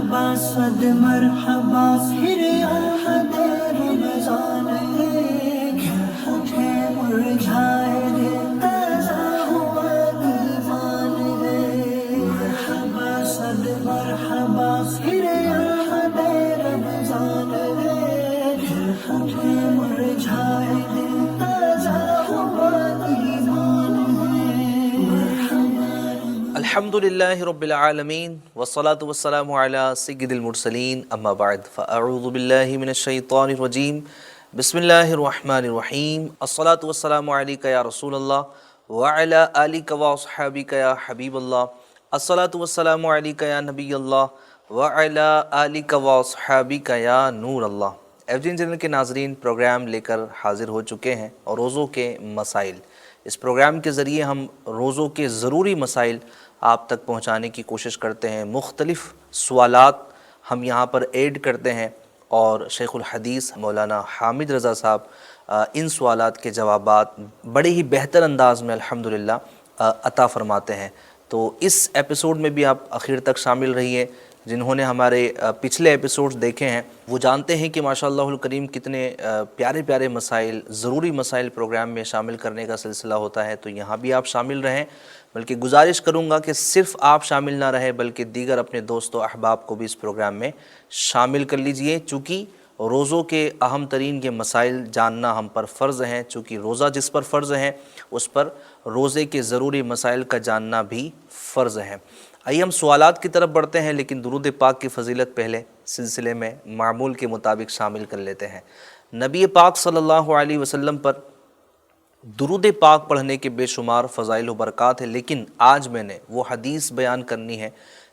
مرحبا صد مرحبا پھر آمد رمضان ہے، اٹھے مرجھائے دل تازہ ہوا ایمان ہے۔ مرحبا صد مرحبا پھر آمد رمضان ہے، اٹھے مرجھائے دل تازہ ہوا ایمان ہے۔ مرحبا الحمدللہ رب العالمین والصلاة والسلام علی سید المرسلین اما بعد فاعوذ باللہ من الشیطان الرجیم بسم اللہ الرحمن الرحیم الصلاة والسلام علیک یا رسول اللہ وعلی آلک واصحابک یا حبیب اللہ الصلاة والسلام علیک یا نبی اللہ وعلی آلک واصحابک یا نور اللہ۔ ایف جی این چینل کے ناظرین، پروگرام لے کر حاضر ہو چکے ہیں اور روزوں کے مسائل۔ اس پروگرام کے ذریعے ہم روزوں کے ضروری مسائل آپ تک پہنچانے کی کوشش کرتے ہیں۔ مختلف سوالات ہم یہاں پر ایڈ کرتے ہیں اور شیخ الحدیث مولانا حامد رضا صاحب ان سوالات کے جوابات بڑے ہی بہتر انداز میں الحمدللہ عطا فرماتے ہیں۔ تو اس ایپیسوڈ میں بھی آپ آخر تک شامل رہیے۔ جنہوں نے ہمارے پچھلے ایپیسوڈز دیکھے ہیں وہ جانتے ہیں کہ ماشاءاللہ الکریم کتنے پیارے پیارے مسائل، ضروری مسائل پروگرام میں شامل کرنے کا سلسلہ ہوتا ہے۔ تو یہاں بھی آپ شامل رہیں، بلکہ گزارش کروں گا کہ صرف آپ شامل نہ رہیں بلکہ دیگر اپنے دوست و احباب کو بھی اس پروگرام میں شامل کر لیجئے، چونکہ روزوں کے اہم ترین یہ مسائل جاننا ہم پر فرض ہیں۔ چونکہ روزہ جس پر فرض ہے اس پر روزے کے ضروری مسائل کا جاننا بھی فرض ہے۔ آئیے ہم سوالات کی طرف بڑھتے ہیں، لیکن درود پاک کی فضیلت پہلے سلسلے میں معمول کے مطابق شامل کر لیتے ہیں۔ نبی پاک صلی اللہ علیہ وسلم پر درود پاک پڑھنے کے بے شمار فضائل و برکات ہیں، لیکن آج میں نے وہ حدیث بیان کرنی ہے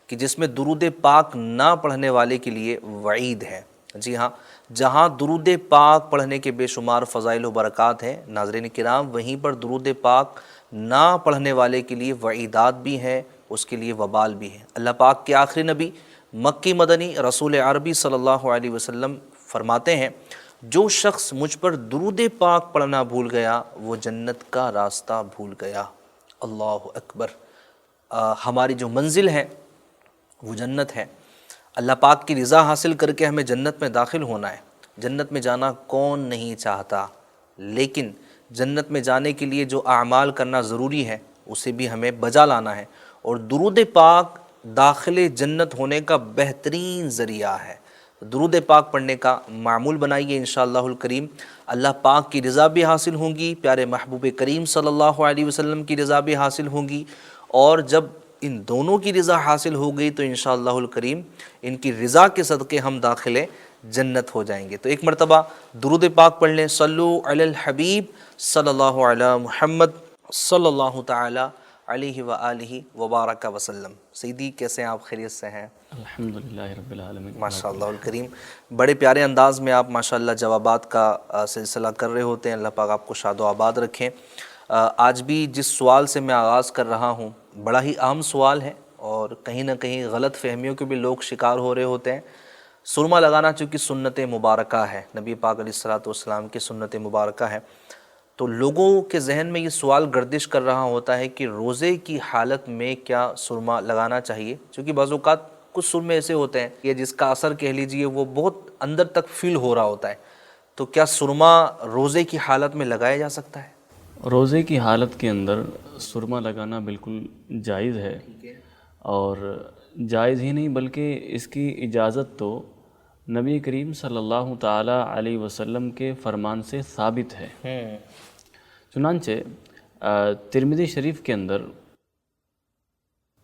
کہ جس میں درود پاک نہ پڑھنے والے کے لیے وعید ہے۔ جی ہاں، جہاں درود پاک پڑھنے کے بے شمار فضائل و برکات ہیں ناظرین کرام، وہیں پر درود پاک نہ پڑھنے والے کے لیے وعیدات بھی ہیں، اس کے لیے وبال بھی ہے۔ اللہ پاک کے آخری نبی مکی مدنی رسول عربی صلی اللہ علیہ وسلم فرماتے ہیں، جو شخص مجھ پر درود پاک پڑھنا بھول گیا وہ جنت کا راستہ بھول گیا۔ اللہ اکبر۔ ہماری جو منزل ہے وہ جنت ہے۔ اللہ پاک کی رضا حاصل کر کے ہمیں جنت میں داخل ہونا ہے۔ جنت میں جانا کون نہیں چاہتا، لیکن جنت میں جانے کے لیے جو اعمال کرنا ضروری ہے اسے بھی ہمیں بجا لانا ہے، اور درود پاک داخل جنت ہونے کا بہترین ذریعہ ہے۔ درود پاک پڑھنے کا معمول بنائیے انشاءاللہ الکریم، اللہ پاک کی رضا بھی حاصل ہوں گی، پیارے محبوب کریم صلی اللہ علیہ وسلم کی رضا بھی حاصل ہوں گی، اور جب ان دونوں کی رضا حاصل ہو گئی تو انشاءاللہ الکریم ان کی رضا کے صدقے ہم داخل جنت ہو جائیں گے۔ تو ایک مرتبہ درود پاک پڑھ لیں، صلو علی الحبیب صلی اللہ علی محمد صلی اللہ تعالی علیہ وآلہ وبارک وسلم۔ سیدی کیسے ہیں آپ؟ خیریت سے ہیں؟ الحمدللہ رب العالمین۔ ماشاءاللہ الکریم، بڑے پیارے انداز میں آپ ماشاءاللہ جوابات کا سلسلہ کر رہے ہوتے ہیں۔ اللہ پاک آپ کو شاد و آباد رکھیں۔ آج بھی جس سوال سے میں آغاز کر رہا ہوں بڑا ہی اہم سوال ہے، اور کہیں نہ کہیں غلط فہمیوں کے بھی لوگ شکار ہو رہے ہوتے ہیں۔ سرما لگانا چونکہ سنت مبارکہ ہے، نبی پاک علیہ الصلوۃ والسلام کی سنت مبارکہ ہے، تو لوگوں کے ذہن میں یہ سوال گردش کر رہا ہوتا ہے کہ روزے کی حالت میں کیا سرما لگانا چاہیے؟ چونکہ بعض اوقات کچھ سرمے ایسے ہوتے ہیں کہ جس کا اثر کہہ لیجئے وہ بہت اندر تک فیل ہو رہا ہوتا ہے، تو کیا سرما روزے کی حالت میں لگایا جا سکتا ہے؟ روزے کی حالت کے اندر سرما لگانا بالکل جائز ہے، اور جائز ہی نہیں بلکہ اس کی اجازت تو نبی کریم صلی اللہ تعالی علیہ وسلم کے فرمان سے ثابت ہے۔ چنانچہ ترمذی شریف کے اندر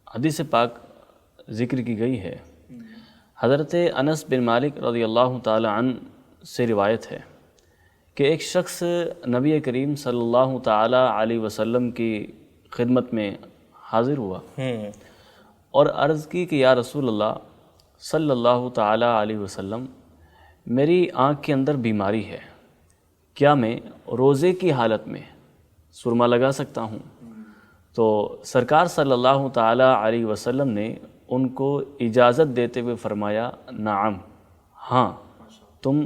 حدیث پاک ذکر کی گئی ہے، حضرت انس بن مالک رضی اللہ تعالی عنہ سے روایت ہے کہ ایک شخص نبی کریم صلی اللہ تعالی علیہ وسلم کی خدمت میں حاضر ہوا اور عرض کی کہ یا رسول اللہ صلی اللہ تعالی علیہ وسلم، میری آنکھ کے اندر بیماری ہے، کیا میں روزے کی حالت میں سرما لگا سکتا ہوں؟ تو سرکار صلی اللہ تعالی علیہ وسلم نے ان کو اجازت دیتے ہوئے فرمایا، نعم، ہاں، تم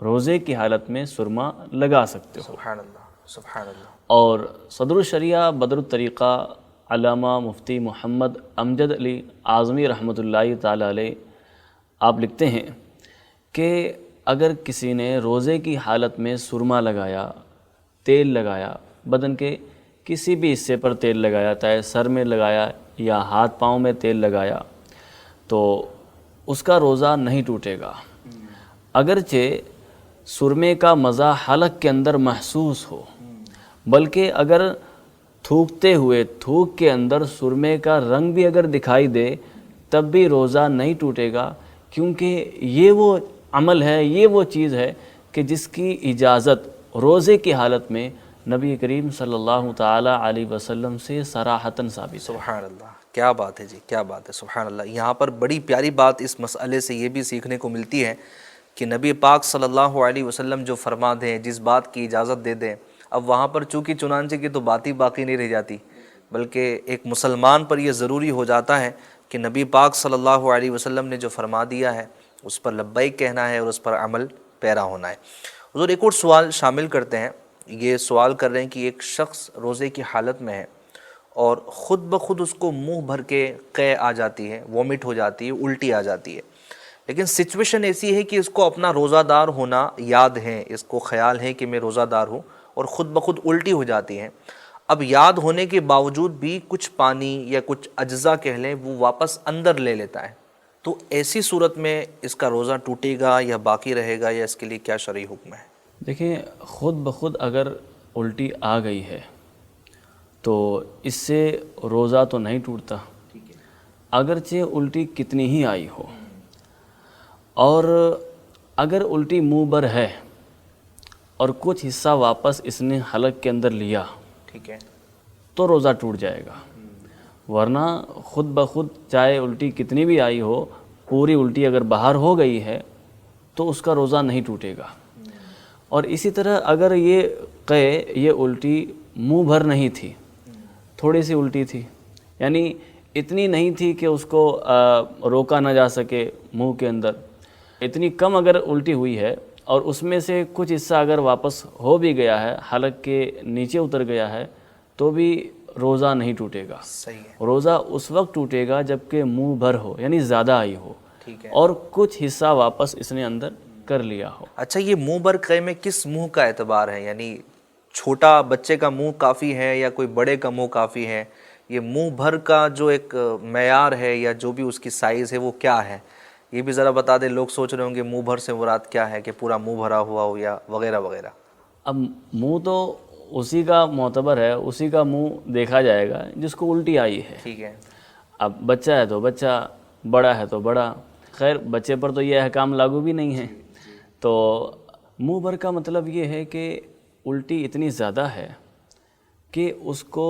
روزے کی حالت میں سرما لگا سکتے ہو۔ سبحان اللہ، سبحان اللہ۔ اور صدر الشریعہ بدر الطریقہ علامہ مفتی محمد امجد علی اعظمی رحمۃ اللہ تعالی علیہ آپ لکھتے ہیں کہ اگر کسی نے روزے کی حالت میں سرما لگایا، تیل لگایا، بدن کے کسی بھی حصے پر تیل لگایا، چاہے سر میں لگایا یا ہاتھ پاؤں میں تیل لگایا، تو اس کا روزہ نہیں ٹوٹے گا، اگرچہ سرمے کا مزہ حلق کے اندر محسوس ہو، بلکہ اگر تھوکتے ہوئے تھوک کے اندر سرمے کا رنگ بھی اگر دکھائی دے تب بھی روزہ نہیں ٹوٹے گا، کیونکہ یہ وہ عمل ہے، یہ وہ چیز ہے کہ جس کی اجازت روزے کی حالت میں نبی کریم صلی اللہ تعالی علیہ وسلم سے صراحتاً ثابت ہے۔ سبحان اللہ، کیا بات ہے جی، کیا بات ہے، سبحان اللہ۔ یہاں پر بڑی پیاری بات اس مسئلے سے یہ بھی سیکھنے کو ملتی ہے کہ نبی پاک صلی اللہ علیہ وسلم جو فرما دیں، جس بات کی اجازت دے دیں، اب وہاں پر چونکہ چنانچہ کی تو بات ہی باقی نہیں رہ جاتی، بلکہ ایک مسلمان پر یہ ضروری ہو جاتا ہے کہ نبی پاک صلی اللہ علیہ وسلم نے جو فرما دیا ہے اس پر لبیک کہنا ہے اور اس پر عمل پیرا ہونا ہے۔ حضور ایک اور سوال شامل کرتے ہیں، یہ سوال کر رہے ہیں کہ ایک شخص روزے کی حالت میں ہے اور خود بخود اس کو منہ بھر کے قے آ جاتی ہے، وومٹ ہو جاتی ہے، الٹی آ جاتی ہے، لیکن سچویشن ایسی ہے کہ اس کو اپنا روزہ دار ہونا یاد ہے، اس کو خیال ہے کہ میں روزہ دار ہوں، اور خود بخود الٹی ہو جاتی ہے۔ اب یاد ہونے کے باوجود بھی کچھ پانی یا کچھ اجزاء کہہ لیں وہ واپس اندر لے لیتا ہے، تو ایسی صورت میں اس کا روزہ ٹوٹے گا یا باقی رہے گا، یا اس کے لیے کیا شرعی حکم ہے؟ دیکھیں، خود بخود اگر الٹی آ گئی ہے تو اس سے روزہ تو نہیں ٹوٹتا، اگرچہ الٹی کتنی ہی آئی ہو، اور اگر الٹی منہ بر ہے اور کچھ حصہ واپس اس نے حلق کے اندر لیا، ٹھیک ہے، تو روزہ ٹوٹ جائے گا، ورنہ خود بخود چاہے الٹی کتنی بھی آئی ہو، پوری الٹی اگر باہر ہو گئی ہے تو اس کا روزہ نہیں ٹوٹے گا۔ اور اسی طرح اگر یہ قے، یہ الٹی منہ بھر نہیں تھی، تھوڑی سی الٹی تھی، یعنی اتنی نہیں تھی کہ اس کو روکا نہ جا سکے منہ کے اندر، اتنی کم اگر الٹی ہوئی ہے اور اس میں سے کچھ حصہ اگر واپس ہو بھی گیا ہے، حلق کے نیچے اتر گیا ہے، تو بھی روزہ نہیں ٹوٹے گا۔ صحیح ہے، روزہ اس وقت ٹوٹے گا جب کہ منہ بھر ہو، یعنی زیادہ آئی ہو، ٹھیک ہے۔ اور کچھ حصہ واپس اس نے اندر کر لیا ہو۔ اچھا، یہ منہ بھر قے میں کس منہ کا اعتبار ہے؟ یعنی چھوٹا بچے کا منہ کافی ہے یا کوئی بڑے کا منہ کافی ہے؟ یہ منہ بھر کا جو ایک معیار ہے یا جو بھی اس کی سائز ہے وہ کیا ہے؟ یہ بھی ذرا بتا دیں، لوگ سوچ رہے ہوں گے منہ بھر سے مراد کیا ہے، کہ پورا منہ بھرا ہوا ہو یا وغیرہ وغیرہ۔ اب منہ تو اسی کا معتبر ہے، اسی کا منہ دیکھا جائے گا جس کو الٹی آئی ہے۔ ٹھیک ہے، اب بچہ ہے تو بچہ، بڑا ہے تو بڑا، خیر بچے پر تو یہ احکام لاگو بھی نہیں ہیں۔ تو منہ بھر کا مطلب یہ ہے کہ الٹی اتنی زیادہ ہے کہ اس کو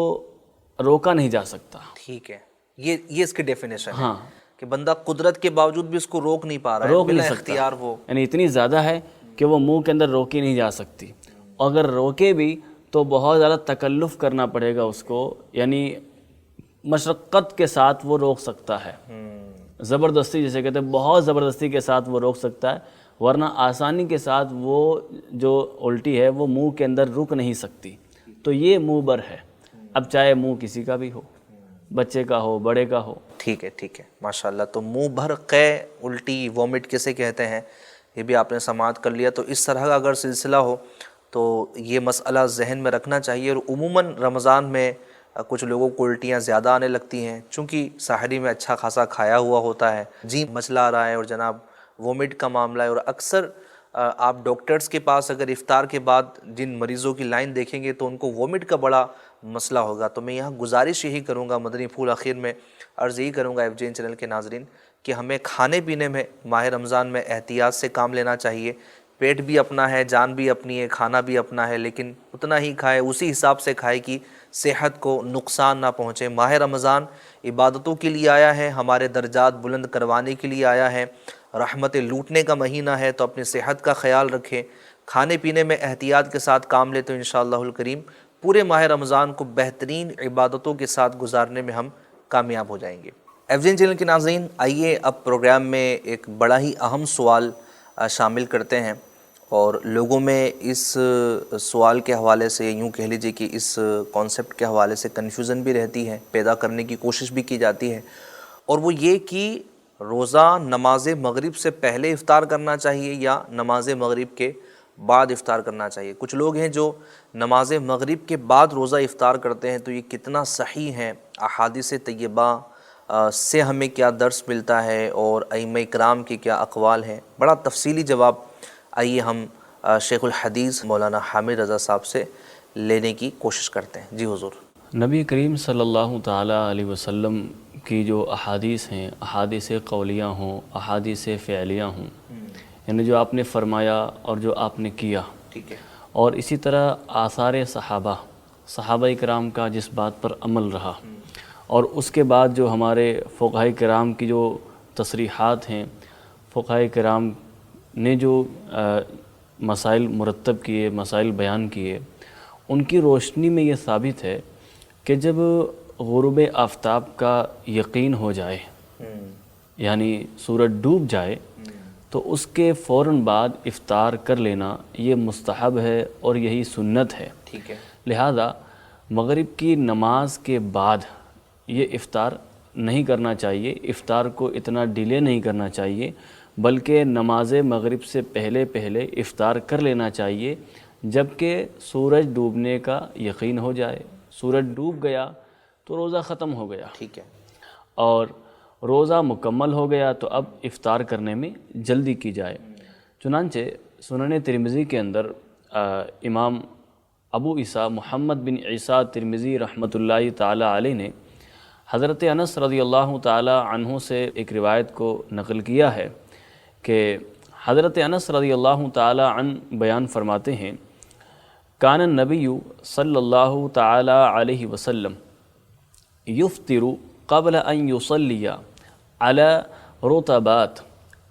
روکا نہیں جا سکتا۔ ٹھیک ہے، یہ اس کی ڈیفینیشن ہے ہاں، کہ بندہ قدرت کے باوجود بھی اس کو روک نہیں پا رہا ہے، روک بلا نہیں سکتا، اختیار وہ۔ یعنی اتنی زیادہ ہے کہ وہ منہ کے اندر روکی نہیں جا سکتی، اگر روکے بھی تو بہت زیادہ تکلف کرنا پڑے گا اس کو، یعنی مشقت کے ساتھ وہ روک سکتا ہے، زبردستی جسے کہتے ہیں، بہت زبردستی کے ساتھ وہ روک سکتا ہے، ورنہ آسانی کے ساتھ وہ جو الٹی ہے وہ منہ کے اندر رک نہیں سکتی۔ تو یہ منہ بر ہے، اب چاہے منہ کسی کا بھی ہو، بچے کا ہو، بڑے کا ہو۔ ٹھیک ہے، ٹھیک ہے، ماشاءاللہ۔ تو منہ بھر قے، الٹی، وومٹ کسے کہتے ہیں یہ بھی آپ نے سماعت کر لیا۔ تو اس طرح کا اگر سلسلہ ہو تو یہ مسئلہ ذہن میں رکھنا چاہیے۔ اور عموماً رمضان میں کچھ لوگوں کو الٹیاں زیادہ آنے لگتی ہیں، چونکہ سحری میں اچھا خاصا کھایا ہوا ہوتا ہے، جی مچلا رہا ہے، اور جناب وومٹ کا معاملہ ہے۔ اور اکثر آپ ڈاکٹرز کے پاس اگر افطار کے بعد جن مریضوں کی لائن دیکھیں گے تو ان کو وومٹ کا بڑا مسئلہ ہوگا۔ تو میں یہاں گزارش یہی کروں گا، مدنی پھول آخر میں عرض یہی کروں گا FJN چینل کے ناظرین، کہ ہمیں کھانے پینے میں ماہ رمضان میں احتیاط سے کام لینا چاہیے۔ پیٹ بھی اپنا ہے، جان بھی اپنی ہے، کھانا بھی اپنا ہے، لیکن اتنا ہی کھائے، اسی حساب سے کھائے کہ صحت کو نقصان نہ پہنچے۔ ماہ رمضان عبادتوں کے لیے آیا ہے، ہمارے درجات بلند کروانے کے لیے آیا ہے، رحمت لوٹنے کا مہینہ ہے، تو اپنی صحت کا خیال رکھیں، کھانے پینے میں احتیاط کے ساتھ کام لے، تو انشاءاللہ الکریم پورے ماہ رمضان کو بہترین عبادتوں کے ساتھ گزارنے میں ہم کامیاب ہو جائیں گے۔ FJN چینل کے ناظرین، آئیے اب پروگرام میں ایک بڑا ہی اہم سوال شامل کرتے ہیں، اور لوگوں میں اس سوال کے حوالے سے، یوں کہہ لیجیے کہ اس کانسیپٹ کے حوالے سے کنفیوژن بھی رہتی ہے، پیدا کرنے کی کوشش بھی کی جاتی ہے، اور وہ یہ کہ روزہ نماز مغرب سے پہلے افطار کرنا چاہیے یا نماز مغرب کے بعد افطار کرنا چاہیے؟ کچھ لوگ ہیں جو نماز مغرب کے بعد روزہ افطار کرتے ہیں، تو یہ کتنا صحیح ہے؟ احادیث طیبہ سے ہمیں کیا درس ملتا ہے اور ائمہ کرام کے کیا اقوال ہیں؟ بڑا تفصیلی جواب آئیے ہم شیخ الحدیث مولانا حامد رضا صاحب سے لینے کی کوشش کرتے ہیں۔ جی حضور۔ نبی کریم صلی اللہ تعالیٰ علیہ وسلم کی جو احادیث ہیں، احادیث قولیہ ہوں، احادیث فعلیہ ہوں، یعنی جو آپ نے فرمایا اور جو آپ نے کیا، ٹھیک ہے، اور اسی طرح آثار صحابہ کرام کا جس بات پر عمل رہا، اور اس کے بعد جو ہمارے فقہاء کرام کی جو تصریحات ہیں، فقہاء کرام نے جو مسائل مرتب کیے، مسائل بیان کیے، ان کی روشنی میں یہ ثابت ہے کہ جب غروب آفتاب کا یقین ہو جائے، یعنی سورج ڈوب جائے، تو اس کے فوراً بعد افطار کر لینا یہ مستحب ہے اور یہی سنت ہے۔ ٹھیک ہے، لہذا مغرب کی نماز کے بعد یہ افطار نہیں کرنا چاہیے، افطار کو اتنا ڈیلے نہیں کرنا چاہیے، بلکہ نماز مغرب سے پہلے افطار کر لینا چاہیے جبکہ سورج ڈوبنے کا یقین ہو جائے۔ سورج ڈوب گیا تو روزہ ختم ہو گیا، ٹھیک ہے، اور روزہ مکمل ہو گیا تو اب افطار کرنے میں جلدی کی جائے۔ چنانچہ سنن ترمذی کے اندر امام ابو عیسیٰ محمد بن عیسیٰ ترمذی رحمۃ اللہ تعالی علیہ نے حضرت انس رضی اللہ تعالی عنہ سے ایک روایت کو نقل کیا ہے کہ حضرت انس رضی اللہ تعالی عنہ بیان فرماتے ہیں، کان النبی صلی اللہ تعالی علیہ وسلم یفطر قبل ان یصلی علی رطبات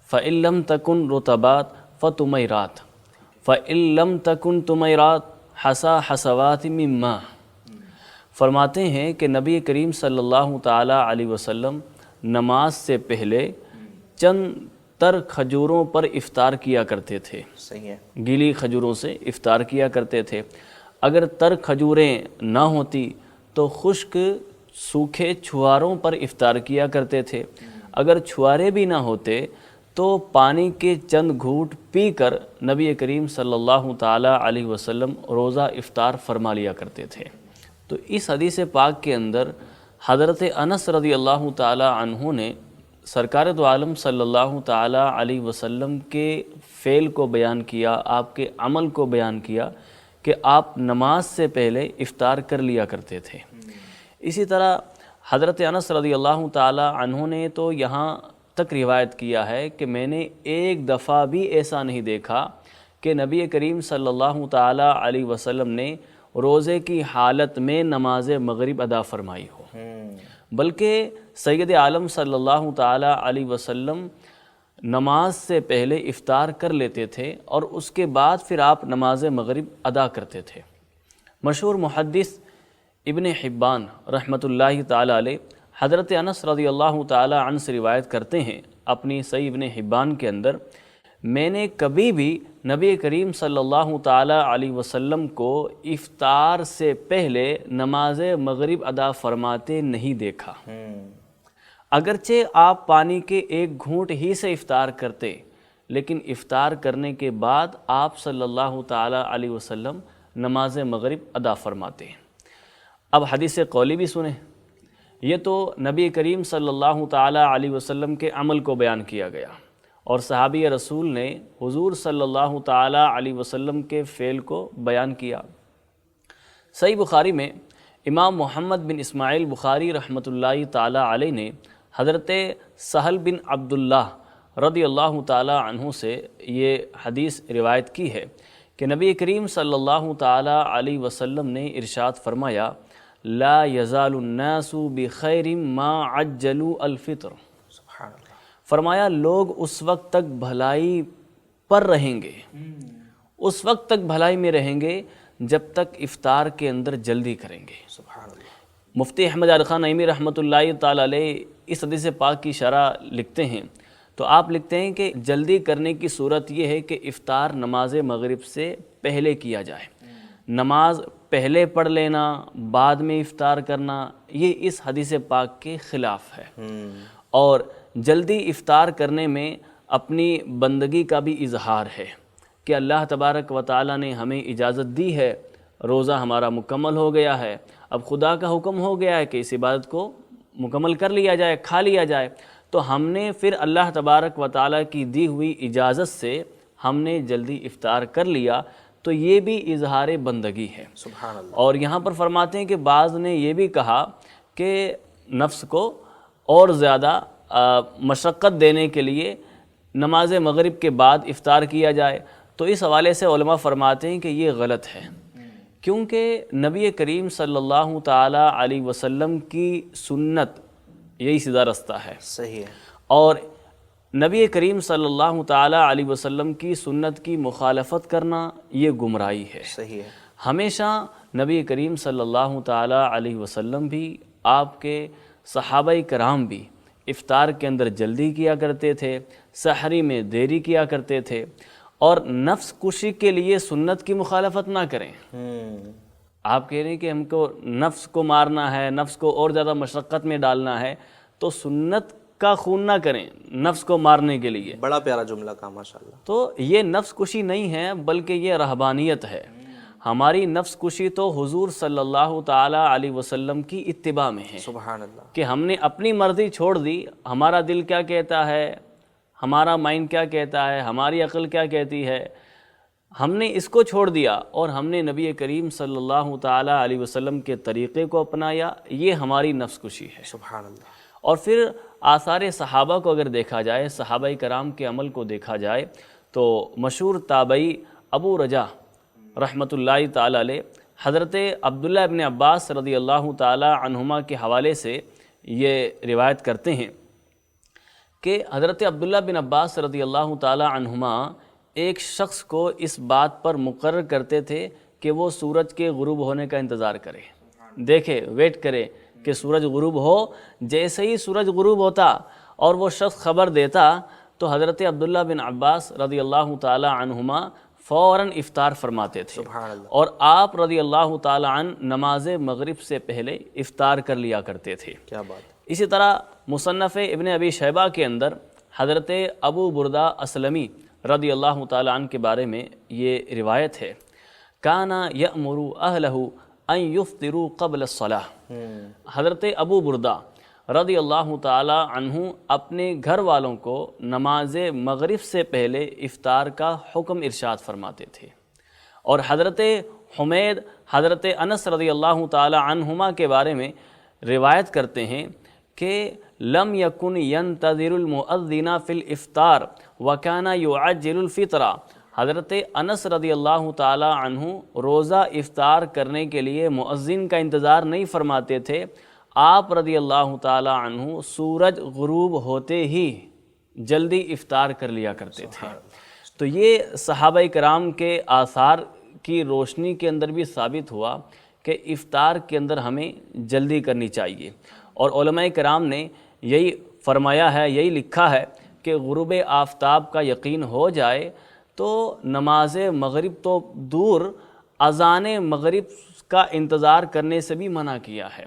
فإن لم تکن رطبات فتمیرات فإن لم تکن تمیرات حسا حسوات من ماء۔ فرماتے ہیں کہ نبی کریم صلی اللہ تعالی علیہ وسلم نماز سے پہلے چند تر کھجوروں پر افطار کیا کرتے تھے، صحیح ہے، گیلی کھجوروں سے افطار کیا کرتے تھے۔ اگر تر کھجوریں نہ ہوتی تو خشک سوکھے چھواروں پر افطار کیا کرتے تھے، اگر چھوارے بھی نہ ہوتے تو پانی کے چند گھونٹ پی کر نبی کریم صلی اللہ تعالی علیہ وسلم روزہ افطار فرما لیا کرتے تھے۔ تو اس حدیث پاک کے اندر حضرت انس رضی اللہ تعالی عنہ نے سرکار دو عالم صلی اللہ تعالی علیہ وسلم کے فعل کو بیان کیا، آپ کے عمل کو بیان کیا کہ آپ نماز سے پہلے افطار کر لیا کرتے تھے۔ اسی طرح حضرت انس رضی اللہ تعالی عنہ نے تو یہاں تک روایت کیا ہے کہ میں نے ایک دفعہ بھی ایسا نہیں دیکھا کہ نبی کریم صلی اللہ تعالی علیہ وسلم نے روزے کی حالت میں نماز مغرب ادا فرمائی ہو، بلکہ سید عالم صلی اللہ تعالی علیہ وسلم نماز سے پہلے افطار کر لیتے تھے اور اس کے بعد پھر آپ نماز مغرب ادا کرتے تھے۔ مشہور محدث ابن حبان رحمۃ اللہ تعالی علیہ حضرت انس رضی اللہ تعالی عنہ سے روایت کرتے ہیں اپنی صحیح ابن حبان کے اندر، میں نے کبھی بھی نبی کریم صلی اللہ تعالی علیہ وسلم کو افطار سے پہلے نماز مغرب ادا فرماتے نہیں دیکھا۔ اگرچہ آپ پانی کے ایک گھونٹ ہی سے افطار کرتے، لیکن افطار کرنے کے بعد آپ صلی اللہ تعالی علیہ وسلم نماز مغرب ادا فرماتے ہیں۔ اب حدیث قولی بھی سنیں، یہ تو نبی کریم صلی اللہ تعالی علیہ وسلم کے عمل کو بیان کیا گیا، اور صحابی رسول نے حضور صلی اللہ تعالی علیہ وسلم کے فعل کو بیان کیا۔ صحیح بخاری میں امام محمد بن اسماعیل بخاری رحمۃ اللہ تعالی علیہ نے حضرت سہل بن عبداللہ رضی اللہ تعالی عنہ سے یہ حدیث روایت کی ہے کہ نبی کریم صلی اللہ تعالی علیہ وسلم نے ارشاد فرمایا، لا یزال الناس بخیر ما عجلوا الفطر۔ سبحان اللہ۔ فرمایا لوگ اس وقت تک بھلائی پر رہیں گے، اس وقت تک بھلائی میں رہیں گے جب تک افطار کے اندر جلدی کریں گے۔ سبحان اللہ۔ مفتی احمد یار خان نعیمی رحمۃ اللہ تعالی علیہ اس حدیث پاک کی شرح لکھتے ہیں تو آپ لکھتے ہیں کہ جلدی کرنے کی صورت یہ ہے کہ افطار نماز مغرب سے پہلے کیا جائے۔ نماز پہلے پڑھ لینا بعد میں افطار کرنا یہ اس حدیث پاک کے خلاف ہے، اور جلدی افطار کرنے میں اپنی بندگی کا بھی اظہار ہے کہ اللہ تبارک و تعالیٰ نے ہمیں اجازت دی ہے، روزہ ہمارا مکمل ہو گیا ہے، اب خدا کا حکم ہو گیا ہے کہ اس عبادت کو مکمل کر لیا جائے، کھا لیا جائے، تو ہم نے پھر اللہ تبارک و تعالیٰ کی دی ہوئی اجازت سے ہم نے جلدی افطار کر لیا، تو یہ بھی اظہار بندگی ہے۔ سبحان اللہ۔ اور یہاں پر فرماتے ہیں کہ بعض نے یہ بھی کہا کہ نفس کو اور زیادہ مشقت دینے کے لیے نماز مغرب کے بعد افطار کیا جائے، تو اس حوالے سے علماء فرماتے ہیں کہ یہ غلط ہے، کیونکہ نبی کریم صلی اللہ تعالی علیہ وسلم کی سنت یہی سیدھا رستہ ہے، صحیح ہے۔ اور نبی کریم صلی اللہ تعالی علیہ وسلم کی سنت کی مخالفت کرنا یہ گمراہی ہے۔ صحیح ہے۔ ہمیشہ نبی کریم صلی اللہ تعالی علیہ وسلم بھی، آپ کے صحابہ کرام بھی افطار کے اندر جلدی کیا کرتے تھے، سحری میں دیری کیا کرتے تھے، اور نفس کشی کے لیے سنت کی مخالفت نہ کریں۔ آپ کہہ رہے ہیں کہ ہم کو نفس کو مارنا ہے، نفس کو اور زیادہ مشقت میں ڈالنا ہے، تو سنت کا خون نہ کریں نفس کو مارنے کے لیے۔ بڑا پیارا جملہ کہا ماشاءاللہ۔ تو یہ نفس کشی نہیں ہے، بلکہ یہ رہبانیت ہے۔ ہماری نفس کشی تو حضور صلی اللہ تعالی علیہ وسلم کی اتباع میں ہے، سبحان اللہ۔ کہ ہم نے اپنی مرضی چھوڑ دی، ہمارا دل کیا کہتا ہے، ہمارا مائنڈ کیا کہتا ہے، ہماری عقل کیا کہتی ہے، ہم نے اس کو چھوڑ دیا اور ہم نے نبی کریم صلی اللہ تعالی علیہ وسلم کے طریقے کو اپنایا، یہ ہماری نفس کشی ہے۔ سبحان اللہ۔ اور پھر آثار صحابہ کو اگر دیکھا جائے، صحابہ کرام کے عمل کو دیکھا جائے، تو مشہور تابعی ابو رجا رحمۃ اللہ تعالی علیہ حضرت عبداللہ ابن عباس رضی اللہ تعالی عنہما کے حوالے سے یہ روایت کرتے ہیں کہ حضرت عبداللہ بن عباس رضی اللہ تعالی عنہما ایک شخص کو اس بات پر مقرر کرتے تھے کہ وہ سورج کے غروب ہونے کا انتظار کرے، دیکھے، ویٹ کرے کہ سورج غروب ہو۔ جیسے ہی سورج غروب ہوتا اور وہ شخص خبر دیتا تو حضرت عبداللہ بن عباس رضی اللہ تعالی عنہما فوراً افطار فرماتے تھے، سبحان اللہ۔ اور آپ رضی اللہ تعالی عنہ نماز مغرب سے پہلے افطار کر لیا کرتے تھے۔ کیا بات ہے۔ اسی طرح مصنف ابن ابی شیبہ کے اندر حضرت ابو بردہ اسلمی رضی اللہ تعالی عنہ کے بارے میں یہ روایت ہے، کانا یأمر اہلہ ان یفطروا قبل الصلاۃ۔ حضرت ابو بردہ رضی اللہ تعالی عنہ اپنے گھر والوں کو نماز مغرب سے پہلے افطار کا حکم ارشاد فرماتے تھے۔ اور حضرت حمید حضرت انس رضی اللہ تعالی عنہما کے بارے میں روایت کرتے ہیں کہ لم یکن ینتظر المؤذن فی الافطار وکان یعجل الفطر۔ حضرت انس رضی اللہ تعالی عنہ روزہ افطار کرنے کے لیے مؤذن کا انتظار نہیں فرماتے تھے، آپ رضی اللہ تعالی عنہ سورج غروب ہوتے ہی جلدی افطار کر لیا کرتے تھے۔ تو یہ صحابہ کرام کے آثار کی روشنی کے اندر بھی ثابت ہوا کہ افطار کے اندر ہمیں جلدی کرنی چاہیے، اور علماء کرام نے یہی فرمایا ہے، یہی لکھا ہے کہ غروب آفتاب کا یقین ہو جائے تو نماز مغرب تو دور، اذان مغرب کا انتظار کرنے سے بھی منع کیا ہے،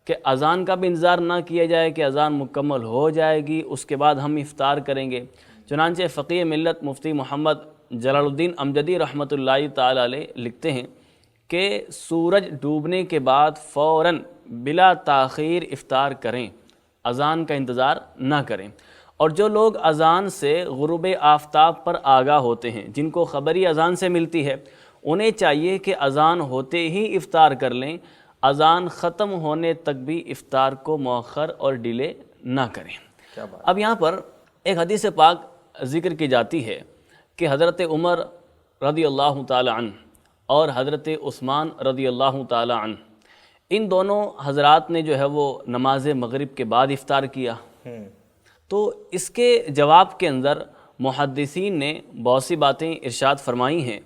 کہ اذان کا بھی انتظار نہ کیا جائے کہ اذان مکمل ہو جائے گی اس کے بعد ہم افطار کریں گے۔ چنانچہ فقیہ ملت مفتی محمد جلال الدین امجدی رحمۃ اللہ تعالی علیہ لکھتے ہیں کہ سورج ڈوبنے کے بعد فوراً بلا تاخیر افطار کریں، اذان کا انتظار نہ کریں۔ اور جو لوگ اذان سے غروب آفتاب پر آگاہ ہوتے ہیں، جن کو خبری اذان سے ملتی ہے، انہیں چاہیے کہ اذان ہوتے ہی افطار کر لیں، اذان ختم ہونے تک بھی افطار کو مؤخر اور ڈیلے نہ کریں۔ اب یہاں پر ایک حدیث پاک ذکر کی جاتی ہے کہ حضرت عمر رضی اللہ تعالی عنہ اور حضرت عثمان رضی اللہ تعالی عنہ، ان دونوں حضرات نے جو ہے وہ نماز مغرب کے بعد افطار کیا۔ تو اس کے جواب کے اندر محدثین نے بہت سی باتیں ارشاد فرمائی ہیں۔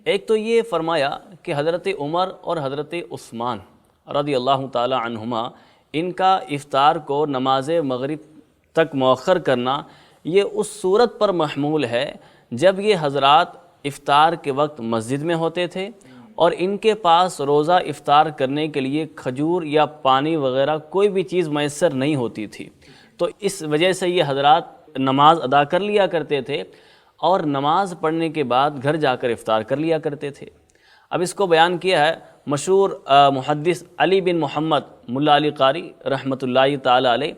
ایک تو یہ فرمایا کہ حضرت عمر اور حضرت عثمان رضی اللہ تعالی عنہما، ان کا افطار کو نماز مغرب تک مؤخر کرنا یہ اس صورت پر محمول ہے جب یہ حضرات افطار کے وقت مسجد میں ہوتے تھے اور ان کے پاس روزہ افطار کرنے کے لیے کھجور یا پانی وغیرہ کوئی بھی چیز میسر نہیں ہوتی تھی، تو اس وجہ سے یہ حضرات نماز ادا کر لیا کرتے تھے اور نماز پڑھنے کے بعد گھر جا کر افطار کر لیا کرتے تھے۔ اب اس کو بیان کیا ہے مشہور محدث علی بن محمد ملا علی قاری رحمۃ اللہ تعالی علیہ۔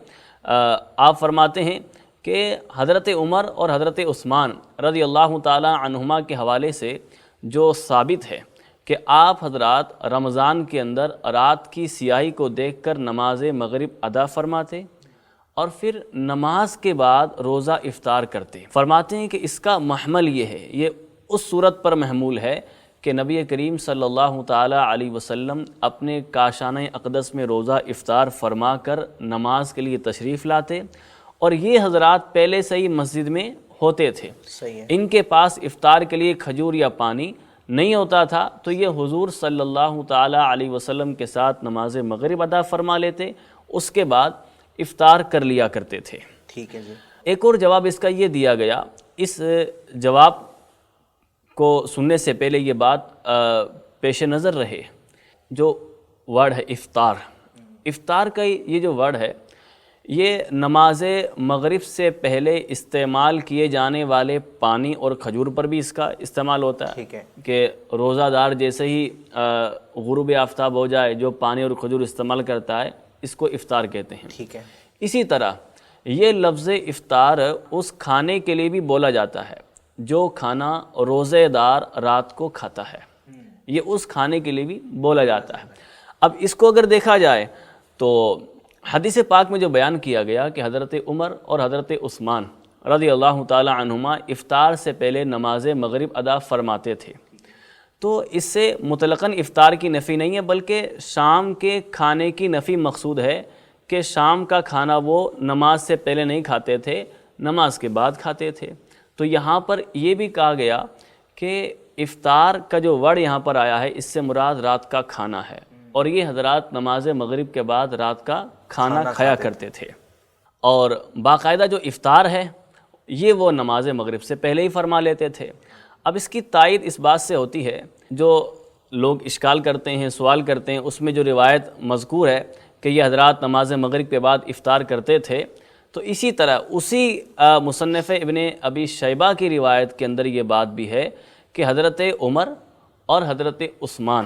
آپ فرماتے ہیں کہ حضرت عمر اور حضرت عثمان رضی اللہ تعالی عنہما کے حوالے سے جو ثابت ہے کہ آپ حضرات رمضان کے اندر رات کی سیاہی کو دیکھ کر نماز مغرب ادا فرماتے اور پھر نماز کے بعد روزہ افطار کرتے۔ فرماتے ہیں کہ اس کا محمل یہ ہے، یہ اس صورت پر محمول ہے کہ نبی کریم صلی اللہ تعالی علیہ وسلم اپنے کاشانہ اقدس میں روزہ افطار فرما کر نماز کے لیے تشریف لاتے اور یہ حضرات پہلے سے ہی مسجد میں ہوتے تھے۔ صحیح ہے۔ ان کے پاس افطار کے لیے کھجور یا پانی نہیں ہوتا تھا تو یہ حضور صلی اللہ تعالی علیہ وسلم کے ساتھ نماز مغرب ادا فرما لیتے، اس کے بعد افطار کر لیا کرتے تھے۔ ٹھیک ہے جی۔ ایک اور جواب اس کا یہ دیا گیا، اس جواب کو سننے سے پہلے یہ بات پیش نظر رہے، جو ورڈ ہے افطار، افطار کا یہ جو ورڈ ہے یہ نماز مغرب سے پہلے استعمال کیے جانے والے پانی اور کھجور پر بھی اس کا استعمال ہوتا ہے۔ ٹھیک ہے کہ روزہ دار جیسے ہی غروب آفتاب ہو جائے جو پانی اور کھجور استعمال کرتا ہے اس کو افطار کہتے ہیں۔ ٹھیک ہے۔ اسی طرح یہ لفظ افطار اس کھانے کے لیے بھی بولا جاتا ہے جو کھانا روزے دار رات کو کھاتا ہے، یہ اس کھانے کے لیے بھی بولا جاتا ہے۔ اب اس کو اگر دیکھا جائے تو حدیث پاک میں جو بیان کیا گیا کہ حضرت عمر اور حضرت عثمان رضی اللہ تعالی عنہما افطار سے پہلے نماز مغرب ادا فرماتے تھے، تو اس سے مطلقاً افطار کی نفی نہیں ہے بلکہ شام کے کھانے کی نفی مقصود ہے کہ شام کا کھانا وہ نماز سے پہلے نہیں کھاتے تھے، نماز کے بعد کھاتے تھے۔ تو یہاں پر یہ بھی کہا گیا کہ افطار کا جو ورڈ یہاں پر آیا ہے اس سے مراد رات کا کھانا ہے، اور یہ حضرات نماز مغرب کے بعد رات کا کھانا کھایا کرتے تھے۔ اور باقاعدہ جو افطار ہے یہ وہ نماز مغرب سے پہلے ہی فرما لیتے تھے۔ اب اس کی تائید اس بات سے ہوتی ہے، جو لوگ اشکال کرتے ہیں، سوال کرتے ہیں، اس میں جو روایت مذکور ہے کہ یہ حضرات نماز مغرب کے بعد افطار کرتے تھے، تو اسی طرح اسی مصنف ابن ابی شیبہ کی روایت کے اندر یہ بات بھی ہے کہ حضرت عمر اور حضرت عثمان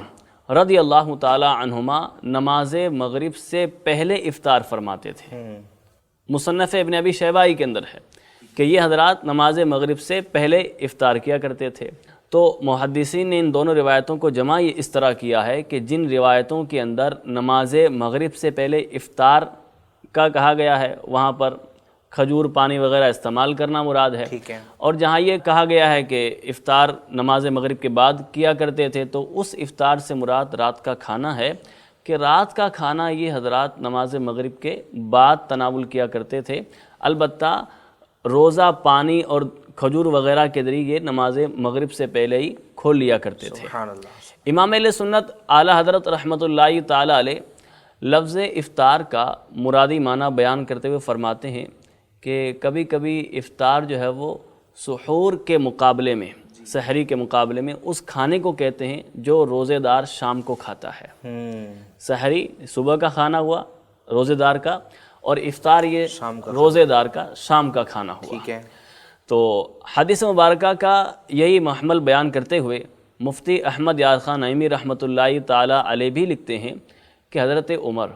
رضی اللہ تعالی عنہما نماز مغرب سے پہلے افطار فرماتے تھے۔ مصنف ابن ابی شیبہ ہی کے اندر ہے کہ یہ حضرات نماز مغرب سے پہلے افطار کیا کرتے تھے۔ تو محدثین نے ان دونوں روایتوں کو جمع یہ اس طرح کیا ہے کہ جن روایتوں کے اندر نماز مغرب سے پہلے افطار کا کہا گیا ہے وہاں پر کھجور پانی وغیرہ استعمال کرنا مراد ہے، ٹھیک ہے، اور جہاں یہ کہا گیا ہے کہ افطار نماز مغرب کے بعد کیا کرتے تھے تو اس افطار سے مراد رات کا کھانا ہے کہ رات کا کھانا یہ حضرات نماز مغرب کے بعد تناول کیا کرتے تھے، البتہ روزہ پانی اور کھجور وغیرہ کے ذریعے نماز مغرب سے پہلے ہی کھول لیا کرتے تھے۔ سبحان اللہ۔ امام اہل سنت اعلیٰ حضرت رحمۃ اللہ تعالی علیہ لفظ افطار کا مرادی معنی بیان کرتے ہوئے فرماتے ہیں کہ کبھی کبھی افطار جو ہے وہ سحور کے مقابلے میں، سحری کے مقابلے میں اس کھانے کو کہتے ہیں جو روزے دار شام کو کھاتا ہے۔ سحری صبح کا کھانا ہوا روزے دار کا، اور افطار یہ روزے دار کا شام کا کھانا ہوا۔ ٹھیک ہے۔ تو حدیث مبارکہ کا یہی محمل بیان کرتے ہوئے مفتی احمد یار خان نعیمی رحمۃ اللہ تعالی علیہ بھی لکھتے ہیں کہ حضرت عمر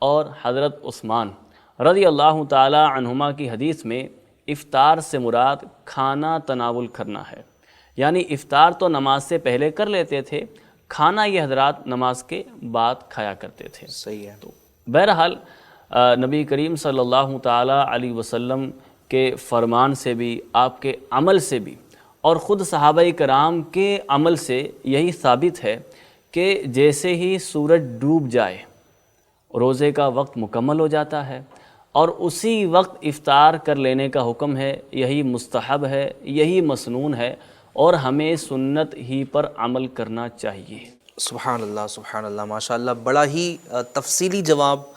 اور حضرت عثمان رضی اللہ تعالی عنہما کی حدیث میں افطار سے مراد کھانا تناول کرنا ہے، یعنی افطار تو نماز سے پہلے کر لیتے تھے، کھانا یہ حضرات نماز کے بعد کھایا کرتے تھے۔ صحیح ہے۔ تو بہرحال نبی کریم صلی اللہ تعالی علیہ وسلم کے فرمان سے بھی، آپ کے عمل سے بھی، اور خود صحابہ کرام کے عمل سے یہی ثابت ہے کہ جیسے ہی سورج ڈوب جائے روزے کا وقت مکمل ہو جاتا ہے، اور اسی وقت افطار کر لینے کا حکم ہے، یہی مستحب ہے، یہی مسنون ہے، اور ہمیں سنت ہی پر عمل کرنا چاہیے۔ سبحان اللہ، سبحان اللہ، ماشاء اللہ، بڑا ہی تفصیلی جواب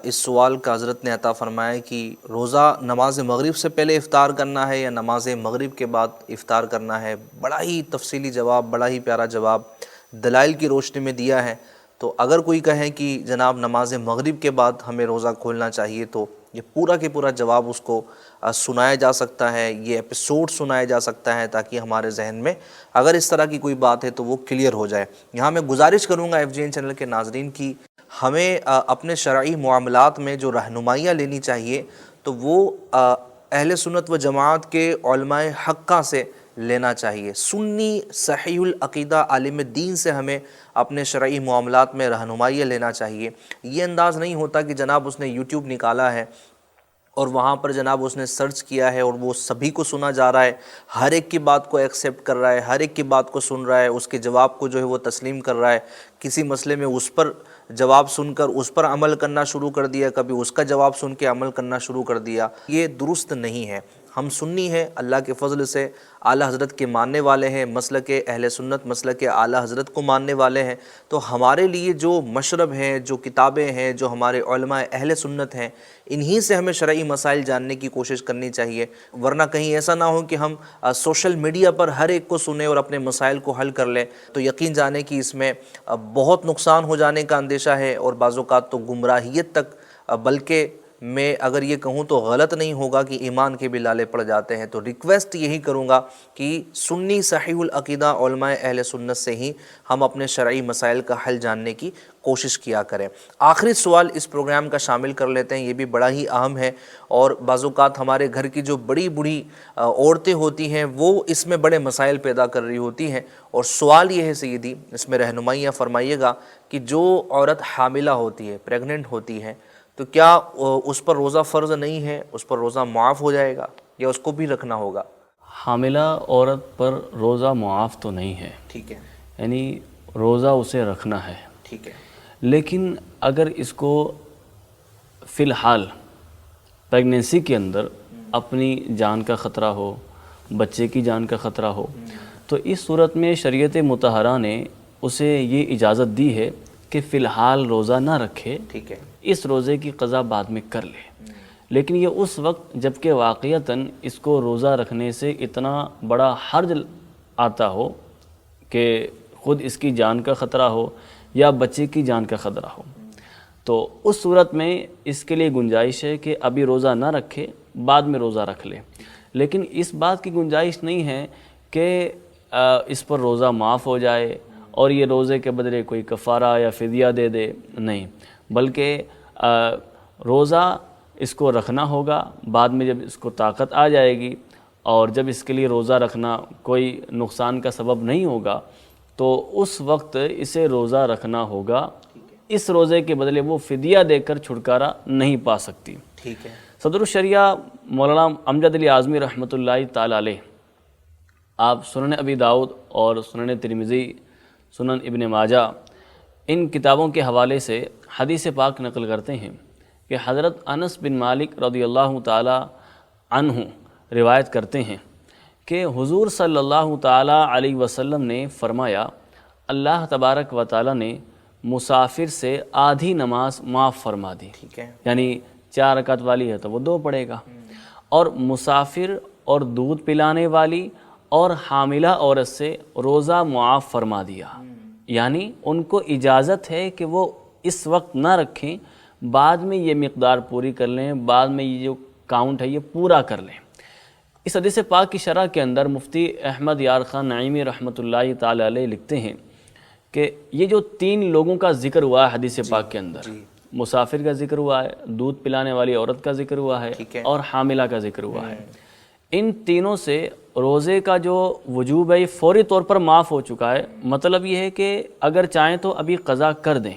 اس سوال کا حضرت نے عطا فرمایا کہ روزہ نماز مغرب سے پہلے افطار کرنا ہے یا نماز مغرب کے بعد افطار کرنا ہے۔ بڑا ہی تفصیلی جواب، بڑا ہی پیارا جواب دلائل کی روشنی میں دیا ہے۔ تو اگر کوئی کہے کہ جناب نماز مغرب کے بعد ہمیں روزہ کھولنا چاہیے تو یہ پورا کے پورا جواب اس کو سنایا جا سکتا ہے، یہ ایپیسوڈ سنایا جا سکتا ہے تاکہ ہمارے ذہن میں اگر اس طرح کی کوئی بات ہے تو وہ کلیئر ہو جائے۔ یہاں میں گزارش کروں گا FGN چینل کے ناظرین کی، ہمیں اپنے شرعی معاملات میں جو رہنمائیاں لینی چاہیے تو وہ اہل سنت و جماعت کے علماء حقہ سے لینا چاہیے۔ سنی صحیح العقیدہ عالم دین سے ہمیں اپنے شرعی معاملات میں رہنمائیاں لینا چاہیے۔ یہ انداز نہیں ہوتا کہ جناب اس نے یوٹیوب نکالا ہے اور وہاں پر جناب اس نے سرچ کیا ہے اور وہ سبھی کو سنا جا رہا ہے، ہر ایک کی بات کو ایکسیپٹ کر رہا ہے، ہر ایک کی بات کو سن رہا ہے، اس کے جواب کو جو ہے وہ تسلیم کر رہا ہے، کسی مسئلے میں اس پر جواب سن کر اس پر عمل کرنا شروع کر دیا، کبھی اس کا جواب سن کے عمل کرنا شروع کر دیا۔ یہ درست نہیں ہے۔ ہم سنی ہیں، اللہ کے فضل سے اعلیٰ حضرت کے ماننے والے ہیں، مسلک اہل سنت مسلک اعلیٰ حضرت کو ماننے والے ہیں، تو ہمارے لیے جو مشرب ہیں، جو کتابیں ہیں، جو ہمارے علماء اہل سنت ہیں، انہی سے ہمیں شرعی مسائل جاننے کی کوشش کرنی چاہیے، ورنہ کہیں ایسا نہ ہو کہ ہم سوشل میڈیا پر ہر ایک کو سنیں اور اپنے مسائل کو حل کر لیں، تو یقین جانے کہ اس میں بہت نقصان ہو جانے کا اندیشہ ہے، اور بعض اوقات تو گمراہیت تک، بلکہ میں اگر یہ کہوں تو غلط نہیں ہوگا کہ ایمان کے بھی لالے پڑ جاتے ہیں۔ تو ریکویسٹ یہی کروں گا کہ سنی صحیح العقیدہ علماء اہل سنت سے ہی ہم اپنے شرعی مسائل کا حل جاننے کی کوشش کیا کریں۔ آخری سوال اس پروگرام کا شامل کر لیتے ہیں، یہ بھی بڑا ہی اہم ہے، اور بعض اوقات ہمارے گھر کی جو بڑی بوڑھی عورتیں ہوتی ہیں وہ اس میں بڑے مسائل پیدا کر رہی ہوتی ہیں، اور سوال یہ ہے سیدی، اس میں رہنمائیاں فرمائیے گا کہ جو عورت حاملہ ہوتی ہے، پریگننٹ ہوتی ہے، تو کیا اس پر روزہ فرض نہیں ہے، اس پر روزہ معاف ہو جائے گا یا اس کو بھی رکھنا ہوگا؟ حاملہ عورت پر روزہ معاف تو نہیں ہے، ٹھیک ہے، یعنی روزہ اسے رکھنا ہے، ٹھیک ہے، لیکن اگر اس کو فی الحال پریگنینسی کے اندر اپنی جان کا خطرہ ہو، بچے کی جان کا خطرہ ہو، تو اس صورت میں شریعت مطہرہ نے اسے یہ اجازت دی ہے کہ فی الحال روزہ نہ رکھے، ٹھیک ہے، اس روزے کی قضا بعد میں کر لے، لیکن یہ اس وقت جب کہ واقعتاً اس کو روزہ رکھنے سے اتنا بڑا حرج آتا ہو کہ خود اس کی جان کا خطرہ ہو یا بچے کی جان کا خطرہ ہو، تو اس صورت میں اس کے لیے گنجائش ہے کہ ابھی روزہ نہ رکھے، بعد میں روزہ رکھ لے، لیکن اس بات کی گنجائش نہیں ہے کہ اس پر روزہ معاف ہو جائے اور یہ روزے کے بدلے کوئی کفارہ یا فدیہ دے دے، نہیں، بلکہ روزہ اس کو رکھنا ہوگا، بعد میں جب اس کو طاقت آ جائے گی اور جب اس کے لیے روزہ رکھنا کوئی نقصان کا سبب نہیں ہوگا تو اس وقت اسے روزہ رکھنا ہوگا، اس روزے کے بدلے وہ فدیہ دے کر چھٹکارا نہیں پا سکتی۔ ٹھیک ہے، صدر الشریعہ مولانا امجد علی اعظمی رحمۃ اللہ تعالی علیہ، آپ سنن ابی داؤد اور سنن ترمذی، سنن ابن ماجہ، ان کتابوں کے حوالے سے حدیث پاک نقل کرتے ہیں کہ حضرت انس بن مالک رضی اللہ تعالی عنہ روایت کرتے ہیں کہ حضور صلی اللہ تعالی علیہ وسلم نے فرمایا، اللہ تبارک و تعالی نے مسافر سے آدھی نماز معاف فرما دی، ٹھیک ہے، یعنی 4 رکعت والی ہے تو وہ 2 پڑھے گا، اور مسافر اور دودھ پلانے والی اور حاملہ عورت سے روزہ معاف فرما دیا، یعنی ان کو اجازت ہے کہ وہ اس وقت نہ رکھیں، بعد میں یہ مقدار پوری کر لیں، بعد میں یہ جو کاؤنٹ ہے یہ پورا کر لیں۔ اس حدیث پاک کی شرح کے اندر مفتی احمد یار خان نعیمی رحمۃ اللہ تعالی علیہ لکھتے ہیں کہ یہ جو 3 لوگوں کا ذکر ہوا ہے حدیث پاک کے اندر، مسافر کا ذکر ہوا ہے، دودھ پلانے والی عورت کا ذکر ہوا ہے، اور حاملہ کا ذکر ہوا ہے، ان تینوں سے روزے کا جو وجوب ہے یہ فوری طور پر معاف ہو چکا ہے۔ مطلب یہ ہے کہ اگر چاہیں تو ابھی قضا کر دیں،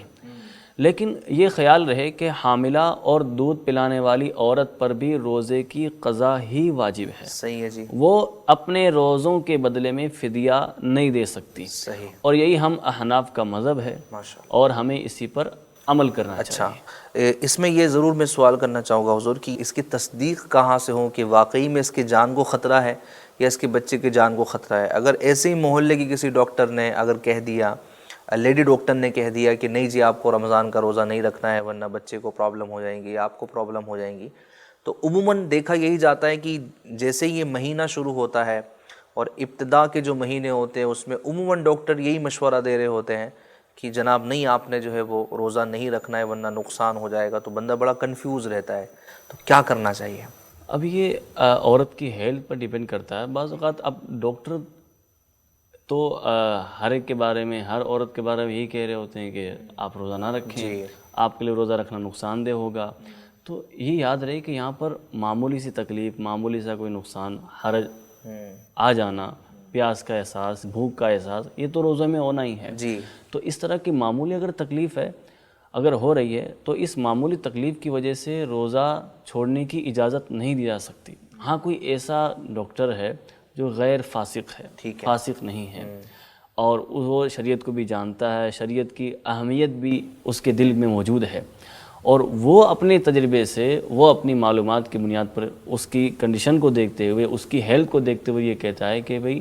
لیکن یہ خیال رہے کہ حاملہ اور دودھ پلانے والی عورت پر بھی روزے کی قضا ہی واجب ہے، صحیح ہے جی، وہ اپنے روزوں کے بدلے میں فدیہ نہیں دے سکتی، صحیح، اور یہی ہم احناف کا مذہب ہے، ماشاءاللہ۔ اور ہمیں اسی پر عمل کرنا اچھا، چاہیے۔ اس میں یہ ضرور میں سوال کرنا چاہوں گا حضور کہ اس کی تصدیق کہاں سے ہو کہ واقعی میں اس کی جان کو خطرہ ہے یا اس کے بچے کی جان کو خطرہ ہے؟ اگر ایسے ہی محلے کی کسی ڈاکٹر نے اگر کہہ دیا، لیڈی ڈاکٹر نے کہہ دیا کہ نہیں جی آپ کو رمضان کا روزہ نہیں رکھنا ہے ورنہ بچے کو پرابلم ہو جائیں گی، آپ کو پرابلم ہو جائیں گی، تو عموماً دیکھا یہی جاتا ہے کہ جیسے یہ مہینہ شروع ہوتا ہے اور ابتدا کے جو مہینے ہوتے ہیں اس میں عموماً ڈاکٹر یہی مشورہ دے رہے ہوتے ہیں کہ جناب نہیں آپ نے جو ہے وہ روزہ نہیں رکھنا ہے ورنہ نقصان ہو جائے گا، تو بندہ بڑا کنفیوز رہتا ہے، تو کیا کرنا چاہیے؟ اب یہ عورت کی ہیلتھ پر ڈیپینڈ کرتا ہے. بعض اوقات اب ڈاکٹر تو ہر ایک کے بارے میں، ہر عورت کے بارے میں یہی کہہ رہے ہوتے ہیں کہ آپ روزہ نہ رکھیں، آپ کے لیے روزہ رکھنا نقصان دہ ہوگا. تو یہ یاد رہے کہ یہاں پر معمولی سی تکلیف، معمولی سا کوئی نقصان، حرج آ جانا، پیاس کا احساس، بھوک کا احساس، یہ تو روزہ میں ہونا ہی ہے. تو اس طرح کی معمولی اگر تکلیف ہے، اگر ہو رہی ہے، تو اس معمولی تکلیف کی وجہ سے روزہ چھوڑنے کی اجازت نہیں دی جا سکتی. ہاں کوئی ایسا ڈاکٹر ہے جو غیر فاسق ہے، فاسق نہیں ہے، اور وہ شریعت کو بھی جانتا ہے، شریعت کی اہمیت بھی اس کے دل میں موجود ہے، اور وہ اپنے تجربے سے، وہ اپنی معلومات کی بنیاد پر اس کی کنڈیشن کو دیکھتے ہوئے، اس کی ہیلتھ کو دیکھتے ہوئے یہ کہتا ہے کہ بھئی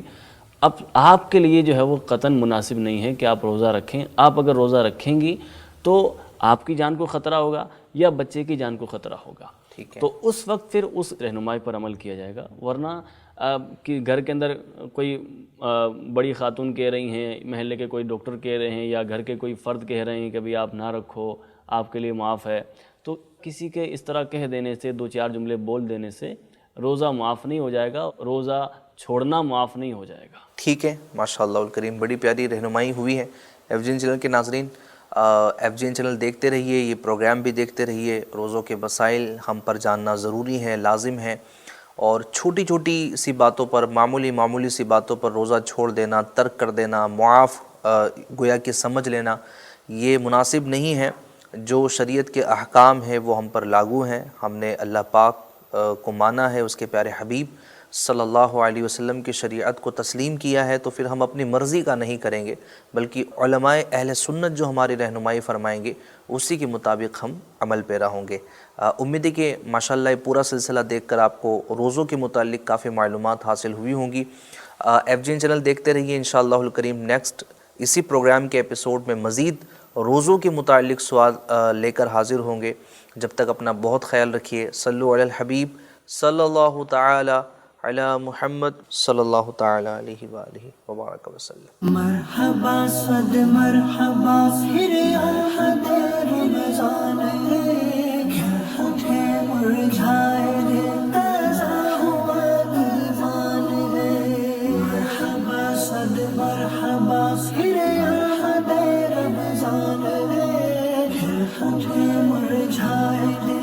اب آپ کے لیے جو ہے وہ قطعاً مناسب نہیں ہے کہ آپ روزہ رکھیں. آپ اگر روزہ رکھیں گی تو آپ کی جان کو خطرہ ہوگا یا بچے کی جان کو خطرہ ہوگا. تو اس وقت پھر اس رہنمائی پر عمل کیا جائے گا. ورنہ کہ گھر کے اندر کوئی بڑی خاتون کہہ رہی ہیں، محلے کے کوئی ڈاکٹر کہہ رہے ہیں، یا گھر کے کوئی فرد کہہ رہے ہیں کہ بھئی آپ نہ رکھو، آپ کے لیے معاف ہے، تو کسی کے اس طرح کہہ دینے سے، دو چار جملے بول دینے سے روزہ معاف نہیں ہو جائے گا، روزہ چھوڑنا معاف نہیں ہو جائے گا. ٹھیک ہے، ماشاءاللہ الکریم، بڑی پیاری رہنمائی ہوئی ہے. ایف جی این چینل کے ناظرین، ایف جی این چینل دیکھتے رہیے، یہ پروگرام بھی دیکھتے رہیے. روزوں کے مسائل ہم پر جاننا ضروری ہے، لازم ہے، اور چھوٹی چھوٹی سی باتوں پر، معمولی سی باتوں پر روزہ چھوڑ دینا، ترک کر دینا، معاف گویا کہ سمجھ لینا، یہ مناسب نہیں ہے. جو شریعت کے احکام ہیں وہ ہم پر لاگو ہیں. ہم نے اللہ پاک کو مانا ہے، اس کے پیارے حبیب صلی اللہ علیہ وسلم کی شریعت کو تسلیم کیا ہے، تو پھر ہم اپنی مرضی کا نہیں کریں گے، بلکہ علماء اہل سنت جو ہماری رہنمائی فرمائیں گے اسی کے مطابق ہم عمل پیرا ہوں گے. امید ہے کہ ماشاءاللہ یہ پورا سلسلہ دیکھ کر آپ کو روزوں کے متعلق کافی معلومات حاصل ہوئی ہوں گی. ایف جی این چینل دیکھتے رہیے، انشاءاللہ الکریم نیکسٹ اسی پروگرام کے ایپیسوڈ میں مزید روزوں کے متعلق سوال لے کر حاضر ہوں گے. جب تک اپنا بہت خیال رکھیے. صلو علی الحبیب صلی اللہ تعالی علی محمد صلی اللہ تعالی علیہ وآلہ وبارک وسلم. مرحبا صد مرحبا پھر احد رمضان ہے، کیا اٹھے مرجھائے دل تازہ ہوا دیوان ہے. مرحبا صد مرحبا پھر احد رمضان ہے، کیا اٹھے مرجھائے دل